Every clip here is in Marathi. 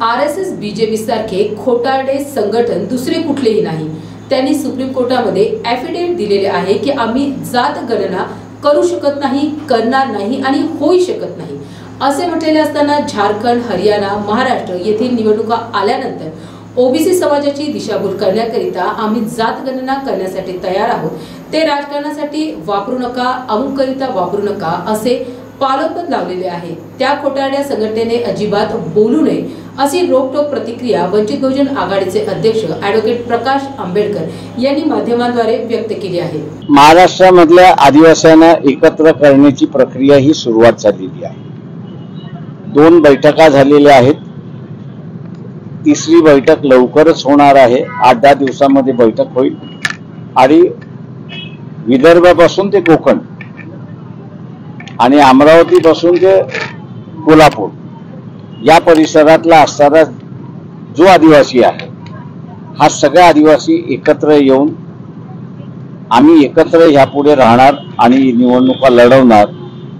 आरएसएस बीजेपी सारखे खोटारडे संघटन दुसरे कुठलेही नाही। त्यांनी सुप्रीम कोर्टामध्ये ॲफिडेव्हिट दिलेले आहे की आम्ही जात गणना करू शकत नाही, करणार नाही आणि होऊ शकत नाही असे म्हटलेले असताना झारखंड, हरियाणा, महाराष्ट्र येथील निवडणुका आल्यानंतर ओबीसी समाजाची दिशाभूल करण्याकरिता आम्ही जात गणना करण्यासाठी तयार आहोत, ते राजकारणासाठी वापरू नका, अमुककरिता वापरू नका असे पालकपद लावलेले आहे। त्या खोटारड्या संघटनेने अजिबात बोलू नये अशी रोकटोक प्रतिक्रिया वंचित बहुजन आघाडीचे अध्यक्ष ॲडव्होकेट प्रकाश आंबेडकर यांनी माध्यमांद्वारे व्यक्त केली आहे। महाराष्ट्रामधल्या आदिवासींना एकत्र करण्याची प्रक्रिया ही सुरुवात झालेली आहे। 2 बैठका झालेल्या आहेत, तिसरी बैठक लवकरच होणार आहे। 8-10 दिवसांमध्ये बैठक होईल आणि विदर्भापासून ते कोकण आणि अमरावतीपासून ते कोल्हापूर या परिसरातला असणारा जो आदिवासी आहे, हा सगळा आदिवासी एकत्र येऊन आम्ही एकत्र ह्यापुढे राहणार आणि निवडणुका लढवणार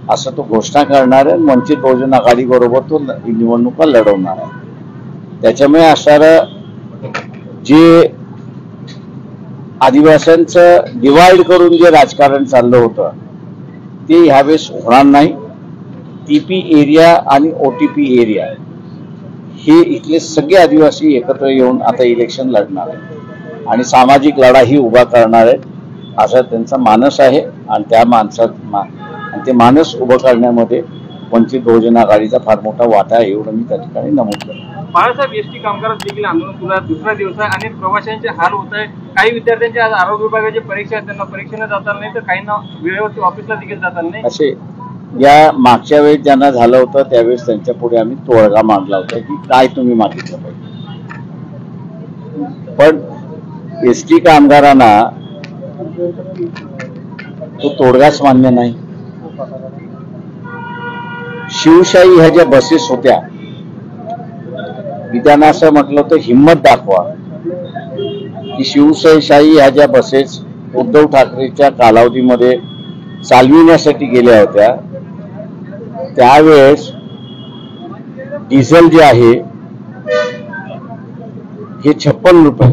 असं तो घोषणा करणार आहे। वंचित बहुजन आघाडी बरोबर तो निवडणुका लढवणार आहे। त्याच्यामुळे असणारं जे आदिवासींचं डिवाइड करून जे राजकारण चाललं होतं ते ह्यावेळेस होणार नाही। टीपी एरिया आणि ओटीपी एरिया हे इथले सगळे आदिवासी एकत्र येऊन आता इलेक्शन लढणार आहे आणि सामाजिक लढाई उभा करणार आहे असा त्यांचा मानस आहे आणि त्या ते मानस उभं करण्यामध्ये वंचित बहुजन आघाडीचा फार मोठा वाटा आहे एवढं मी त्या ठिकाणी नमूद करतो। बाळासाहेब एसटी कामगार देखील आंदोलन पुन्हा दुसरा दिवस आहे आणि प्रवाशांचे हाल होत आहे। काही विद्यार्थ्यांचे आज आरोग्य विभागाची परीक्षा आहे, त्यांना परीक्षेला जाता नाही तर काहींना वेळेवरती ऑफिसला देखील जाता नाही। असे या मागच्या वेळेस ज्यांना झालं होतं त्यावेळेस त्यांच्या पुढे आम्ही तोडगा मांडला होता की काय तुम्ही मागितलं पाहिजे, पण एसटी कामगारांना तो तोडगाच मान्य नाही। शिवशाही ह्या ज्या बसेस होत्या मी त्यांना असं म्हटलं होतं हिम्मत दाखवा की शिवशाही ह्या ज्या बसेस उद्धव ठाकरेच्या कालावधीमध्ये चालविण्यासाठी गेल्या होत्या त्यावेळेस डिझेल जे आहे हे 56 रुपये